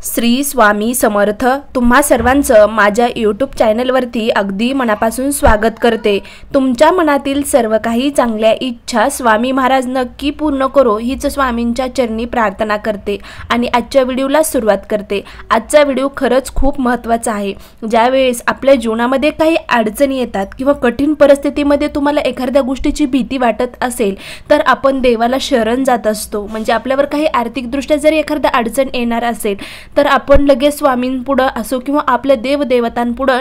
श्री स्वामी समर्थ। तुम्हा सर्वांचं माझ्या यूट्यूब चॅनलवरती अगदी मनापासून स्वागत करते। तुमच्या मनातील सर्व काही चांगल्या इच्छा स्वामी महाराज नक्की पूर्ण करो हीच स्वामींच्या चरणी प्रार्थना करते आणि आजच्या व्हिडिओला सुरुवात करते। आजचा व्हिडिओ खरंच खूप महत्त्वाचा आहे। ज्यावेळेस आपल्या जीवनामध्ये काही अडचणी येतात किंवा कठीण परिस्थितीमध्ये तुम्हाला एखाद्या गोष्टीची भीती वाटत असेल तर आपण देवाला शरण जात असतो। म्हणजे आपल्यावर काही आर्थिकदृष्ट्या जरी एखादा अडचण येणार असेल तर आपण लगेच स्वामींपुढे असो किंवा आपल्या देवदेवतांपुढे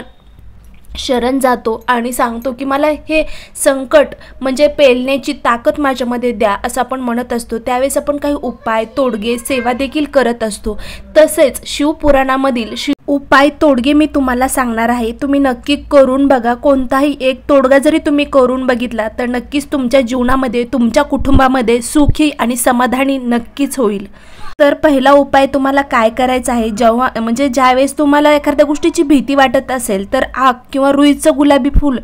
शरण जातो आणि सांगतो की मला हे संकट म्हणजे पेलण्याची ताकद माझ्यामध्ये द्या असं आपण म्हणत असतो। त्यावेळेस आपण काही उपाय तोडगे सेवा देखील करत असतो। तसेच शिवपुराणामधील उपाय तोडगे मी तुम्हाला सांगणार आहे, तुम्ही नक्की करून बघा। कोणताही एक तोडगा जरी तुम्ही करून बघितला तर नक्कीच तुमच्या जीवनामध्ये तुमच्या कुटुंबामध्ये सुखी आणि समाधानी नक्कीच होईल। तर पहिला उपाय तुम्हाला काय करायचा आहे, जेव्हा म्हणजे ज्यावेळेस तुम्हाला एखाद्या गोष्टीची भीती वाटत असेल तर आग किंवा रुईचं गुलाबी फूल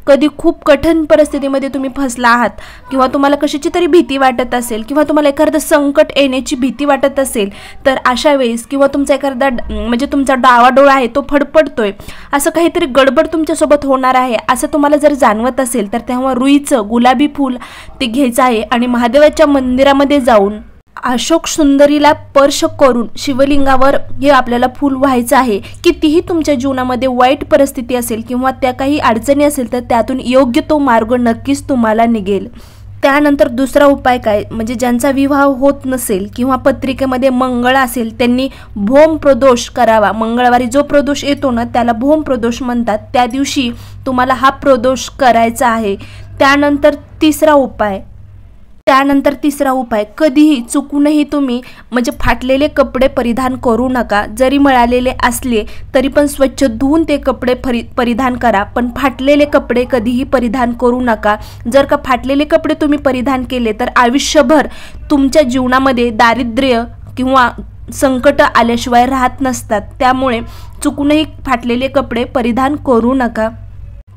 कधी खूप कठीण परिस्थितीमध्ये तुम्ही फसला आहात किंवा तुम्हाला कशाची तरी भीती वाटत असेल किंवा तुम्हाला एखादं संकट येण्याची भीती वाटत असेल तर अशा वेळेस किंवा तुमचा एखादा म्हणजे तुमचा डावाडोळा आहे तो फडफडतोय, असं काहीतरी गडबड तुमच्यासोबत होणार आहे असं तुम्हाला जर जाणवत असेल तर तेव्हा रुईचं गुलाबी फूल ते घ्यायचं आहे आणि महादेवाच्या मंदिरामध्ये जाऊन अशोक सुंदरीला स्पर्श करून शिवलिंगावर हे आपल्याला फूल व्हायचं आहे। कितीही तुमच्या जीवनामध्ये वाईट परिस्थिती असेल किंवा त्या काही अडचणी असेल तर त्यातून योग्य तो मार्ग नक्कीच तुम्हाला निघेल। त्यानंतर दुसरा उपाय काय, म्हणजे ज्यांचा विवाह होत नसेल किंवा पत्रिकेमध्ये मंगळ असेल त्यांनी भोम प्रदोष करावा। मंगळवारी जो प्रदोष येतो ना त्याला भोम प्रदोष म्हणतात, त्या दिवशी तुम्हाला हा प्रदोष करायचा आहे। त्यानंतर तिसरा उपाय कधीही चुकूनही तुम्ही म्हणजे फाटलेले कपडे परिधान करू नका। जरी मिळालेले असले तरी पण स्वच्छ धुवून ते कपडे परिधान करा, पण फाटलेले कपडे कधीही परिधान करू नका। जर का फाटलेले कपडे तुम्ही परिधान केले तर आयुष्यभर तुमच्या जीवनामध्ये दारिद्र्य किंवा संकट आल्याशिवाय राहत नसतात। त्यामुळे चुकूनही फाटलेले कपडे परिधान करू नका।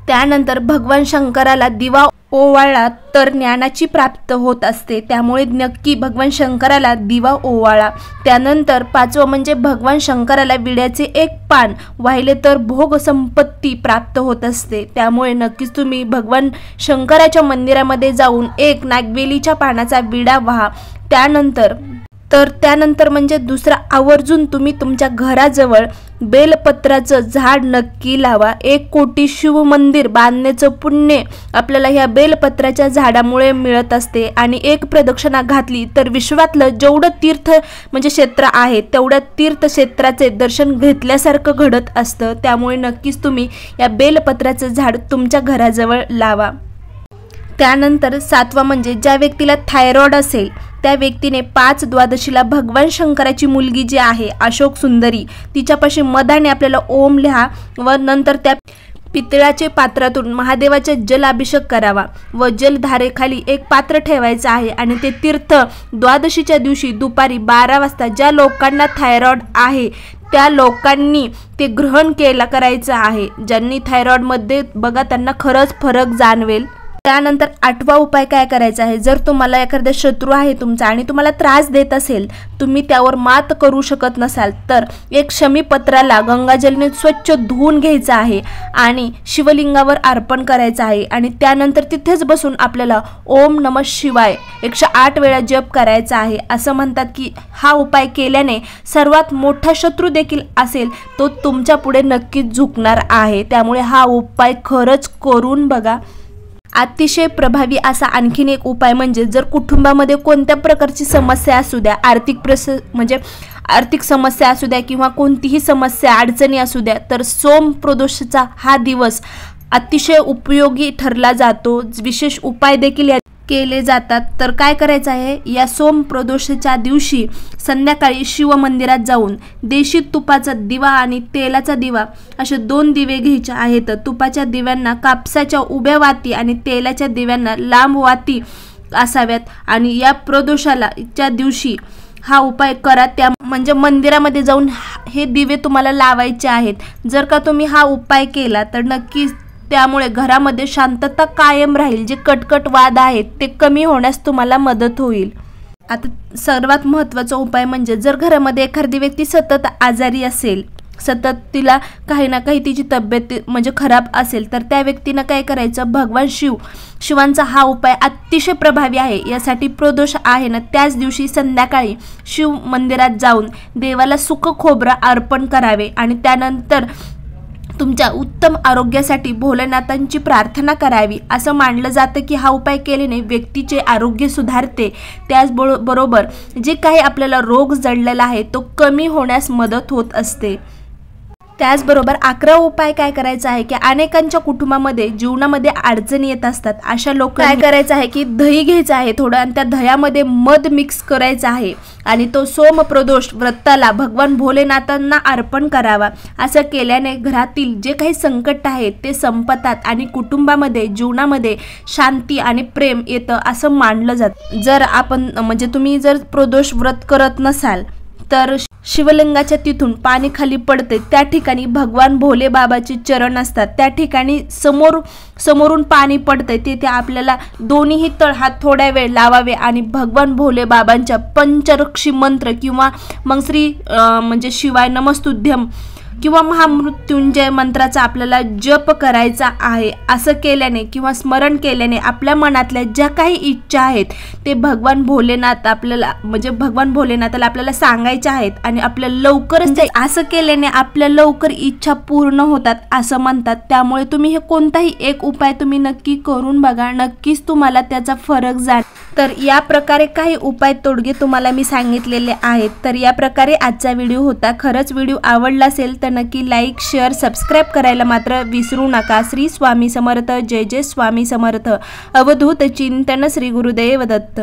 त्यानंतर भगवान शंकराला दिवा ओवाळला तर ज्ञानाची प्राप्ती होत असते, त्यामुळे नक्की भगवान शंकराला दिवा ओवाळा। त्यानंतर पाचवं म्हणजे भगवान शंकराला विड्याचे एक पान वाहिले तर भोग संपत्ती प्राप्त होत असते, त्यामुळे नक्कीच तुम्ही भगवान शंकराच्या मंदिरामध्ये जाऊन एक नागवेलीच्या पानाचा विडा व्हा। त्यानंतर म्हणजे दुसरा आवर्जून तुम्ही तुमच्या घराजवळ बेलपत्राचं झाड नक्की लावा। 1 कोटी शिव मंदिर बांधण्याचं पुण्य आपल्याला ह्या बेलपत्राच्या झाडामुळे मिळत असते आणि एक प्रदक्षिणा घातली तर विश्वातलं जेवढं तीर्थ म्हणजे क्षेत्र आहे तेवढ्या तीर्थक्षेत्राचे दर्शन घेतल्यासारखं घडत असतं। त्यामुळे नक्कीच तुम्ही या बेलपत्राचं झाड तुमच्या घराजवळ लावा। त्यानंतर 7वां म्हणजे ज्या व्यक्तीला थायरॉइड असेल त्या व्यक्तीने 5 द्वादशीला भगवान शंकराची मुलगी जी आहे अशोक सुंदरी तिच्यापाशी मधाने आपल्याला ओम लिहा व नंतर त्या पितळाचे पात्रातून महादेवाचा जलाभिषेक करावा व जलधारेखाली एक पात्र ठेवायचं आहे आणि ते तीर्थ द्वादशीच्या दिवशी दुपारी 12 वाजता ज्या लोकांना थायरॉइड आहे त्या लोकांनी ते ग्रहण करायचं आहे। ज्यांनी थायरॉइडमध्ये बघा त्यांना खरंच फरक जाणवेल। त्यानंतर 8वा उपाय काय करायचा आहे, जर तुम्हाला एखादा शत्रू आहे तुमचा आणि तुम्हाला त्रास देत असेल, तुम्ही त्यावर मात करू शकत नसाल तर एक शमीपत्राला गंगाजलने स्वच्छ धुवून घ्यायचं आहे आणि शिवलिंगावर अर्पण करायचं आहे आणि त्यानंतर तिथेच बसून आपल्याला ओम नमः शिवाय 108 वेळा जप करायचा आहे। असं म्हणतात की हा उपाय केल्याने सर्वात मोठा शत्रू देखील असेल तो तुमच्या पुढे नक्कीच झुकणार आहे, त्यामुळे हा उपाय खरंच करून बघा। अतिशय प्रभावी असा आणखीन एक उपाय म्हणजे जर कुटुंबामध्ये कोणत्या प्रकारची समस्या असू द्या, आर्थिक समस्या असू द्या किंवा कोणतीही समस्या अडचणी असू द्या तर सोम प्रदोषाचा हा दिवस अतिशय उपयोगी ठरला जातो। विशेष उपाय देखील केले जातात। तर काय करायचं आहे, या सोम प्रदोषाच्या दिवशी संध्याकाळी शिव मंदिरात जाऊन देशी तुपाचा दिवा आणि तेलाचा दिवा असे 2 दिवे घ्यायचे आहेत। तुपाच्या दिव्यांना कापसाच्या उभ्या वाती आणि तेलाच्या दिव्यांना लांब वाती असाव्यात आणि या प्रदोषाच्या दिवशी हा उपाय करा। त्या म्हणजे मंदिरामध्ये जाऊन हे दिवे तुम्हाला लावायचे आहेत। जर का तुम्ही हा उपाय केला तर नक्कीच त्यामुळे घरामध्ये शांतता कायम राहील, जे कटकट वाद आहेत ते कमी होण्यास तुम्हाला मदत होईल। आता सर्वात महत्त्वाचा उपाय म्हणजे जर घरामध्ये एखादी व्यक्ती सतत आजारी असेल, सतत तिला काही ना काही तिची तब्येत म्हणजे खराब असेल, तर त्या व्यक्तीनं काय करायचं, भगवान शिवांचा हा उपाय अतिशय प्रभावी आहे. यासाठी प्रदोष आहे ना त्याच दिवशी संध्याकाळी शिव मंदिरात जाऊन देवाला सुक खोबरं अर्पण करावे आणि त्यानंतर तुमच्या उत्तम आरोग्यासाठी भोलेनाथांची प्रार्थना करावी. असं मानलं जातं की हा उपाय केल्याने व्यक्तीचे आरोग्य सुधारते, त्याचबरोबर जे काही आपल्याला रोग जडलेला आहे तो कमी होण्यास मदत होत असते. त्याचबरोबर 11 उपाय काय करायचा आहे की अनेकांच्या कुटुंबामध्ये जीवनामध्ये अडचणी येत असतात. अशा लोक काय करायचं आहे की दही घ्यायचं आहे थोडं आणि त्या दह्यामध्ये मध मिक्स करायचं आहे आणि तो सोमप्रदोष व्रताला भगवान भोलेनाथांना अर्पण करावा. असं केल्याने घरातील जे काही संकट आहेत ते संपतात आणि कुटुंबामध्ये जीवनामध्ये शांती आणि प्रेम येतं असं मानलं जातं. जर आपण म्हणजे तुम्ही जर प्रदोष व्रत करत नसाल तर शिवलिंगाच्या तिथून पाणी खाली पडते, त्या ठिकाणी भगवान भोले बाबाचे चरण असतात, त्या ठिकाणी समोरून पाणी पडते, तिथे आपल्याला दोन्हीही तळहात थोड्या वेळ लावावे आणि भगवान भोले बाबांच्या पंचरक्षी मंत्र किंवा मग श्री म्हणजे शिवाय नमस्तुभ्यम किंवा महामृत्युंजय मंत्राचा आपल्याला जप करायचा आहे. असं केल्याने किंवा स्मरण केल्याने आपल्या मनातल्या ज्या काही इच्छा आहेत ते भगवान भोलेनाथ आपल्याला म्हणजे भगवान भोलेनाथाला आपल्याला सांगायच्या आहेत आणि आपल्या लवकरच असं केल्याने आपल्या लवकर इच्छा पूर्ण होतात असं म्हणतात. त्यामुळे तुम्ही हे कोणताही एक उपाय तुम्ही नक्की करून बघा, नक्कीच तुम्हाला त्याचा फरक जाणवेल. तर या प्रकारे काही उपाय तोडगे तुम्हाला मी सांगितलेले आहेत. तर या प्रकारे आजचा व्हिडिओ होता. खरंच व्हिडिओ आवडला असेल तर नक्की लाईक, शेअर, सबस्क्राईब करायला मात्र विसरू नका. श्री स्वामी समर्थ. जय जय स्वामी समर्थ. अवधूत चिंतन. श्री गुरुदेव दत्त.